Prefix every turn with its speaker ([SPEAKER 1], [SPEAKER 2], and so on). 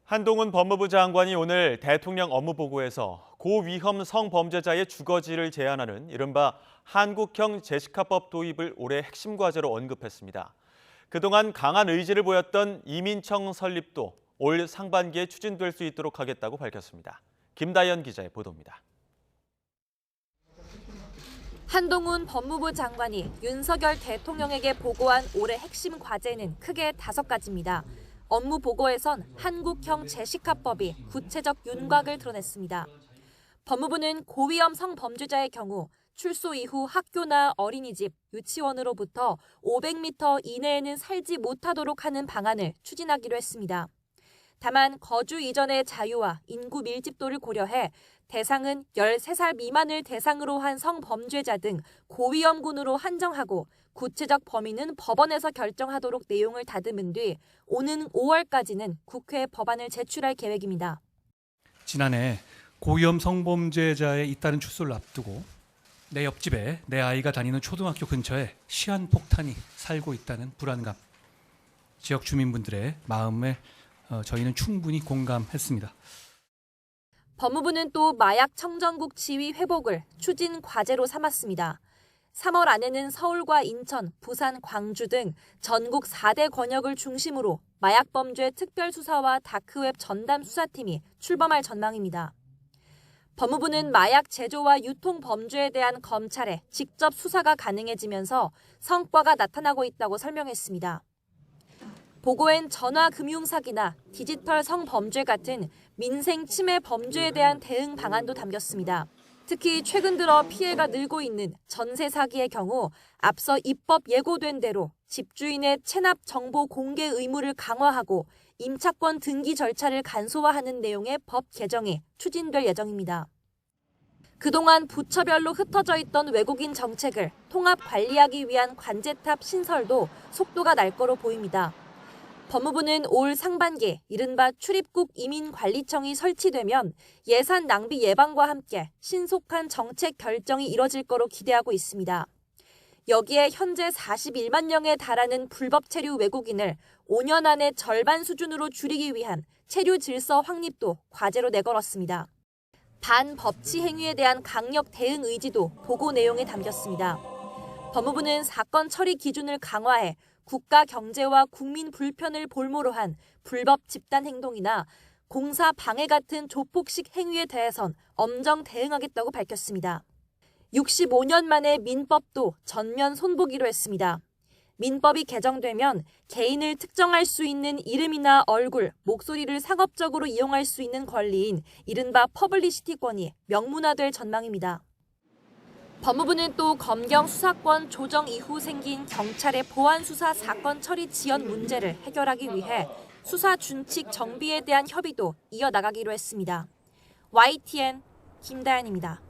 [SPEAKER 1] 한동훈 법무부 장관이 오늘 대통령 업무보고에서 고위험 성범죄자의 주거지를 제한하는 이른바 한국형 제시카법 도입을 올해 핵심 과제로 언급했습니다. 그동안 강한 의지를 보였던 이민청 설립도 올 상반기에 추진될 수 있도록 하겠다고 밝혔습니다. 김다연 기자의 보도입니다.
[SPEAKER 2] 한동훈 법무부 장관이 윤석열 대통령에게 보고한 올해 핵심 과제는 크게 5가지입니다. 업무 보고에선 한국형 제시카법이 구체적 윤곽을 드러냈습니다. 법무부는 고위험 성범죄자의 경우 출소 이후 학교나 어린이집, 유치원으로부터 500m 이내에는 살지 못하도록 하는 방안을 추진하기로 했습니다. 다만 거주 이전의 자유와 인구 밀집도를 고려해 대상은 13살 미만을 대상으로 한 성범죄자 등 고위험군으로 한정하고 구체적 범위는 법원에서 결정하도록 내용을 다듬은 뒤 오는 5월까지는 국회에 법안을 제출할 계획입니다.
[SPEAKER 3] 지난해 고위험 성범죄자의 잇따른 출소를 앞두고 내 옆집에 내 아이가 다니는 초등학교 근처에 시한폭탄이 살고 있다는 불안감, 지역 주민분들의 마음에 저희는 충분히 공감했습니다.
[SPEAKER 2] 법무부는 또 마약 청정국 지위 회복을 추진 과제로 삼았습니다. 3월 안에는 서울과 인천, 부산, 광주 등 전국 4대 권역을 중심으로 마약범죄 특별수사와 다크웹 전담 수사팀이 출범할 전망입니다. 법무부는 마약 제조와 유통 범죄에 대한 검찰의 직접 수사가 가능해지면서 성과가 나타나고 있다고 설명했습니다. 보고엔 전화금융사기나 디지털 성범죄 같은 민생 침해 범죄에 대한 대응 방안도 담겼습니다. 특히 최근 들어 피해가 늘고 있는 전세 사기의 경우 앞서 입법 예고된 대로 집주인의 체납 정보 공개 의무를 강화하고 임차권 등기 절차를 간소화하는 내용의 법 개정이 추진될 예정입니다. 그동안 부처별로 흩어져 있던 외국인 정책을 통합 관리하기 위한 관제탑 신설도 속도가 날 거로 보입니다. 법무부는 올 상반기 이른바 출입국 이민관리청이 설치되면 예산 낭비 예방과 함께 신속한 정책 결정이 이뤄질 거로 기대하고 있습니다. 여기에 현재 41만 명에 달하는 불법 체류 외국인을 5년 안에 절반 수준으로 줄이기 위한 체류 질서 확립도 과제로 내걸었습니다. 반법치 행위에 대한 강력 대응 의지도 보고 내용에 담겼습니다. 법무부는 사건 처리 기준을 강화해 국가 경제와 국민 불편을 볼모로 한 불법 집단 행동이나 공사 방해 같은 조폭식 행위에 대해선 엄정 대응하겠다고 밝혔습니다. 65년 만에 민법도 전면 손보기로 했습니다. 민법이 개정되면 개인을 특정할 수 있는 이름이나 얼굴, 목소리를 상업적으로 이용할 수 있는 권리인 이른바 퍼블리시티권이 명문화될 전망입니다. 법무부는 또 검경 수사권 조정 이후 생긴 경찰의 보안 수사 사건 처리 지연 문제를 해결하기 위해 수사 준칙 정비에 대한 협의도 이어나가기로 했습니다. YTN 김다연입니다.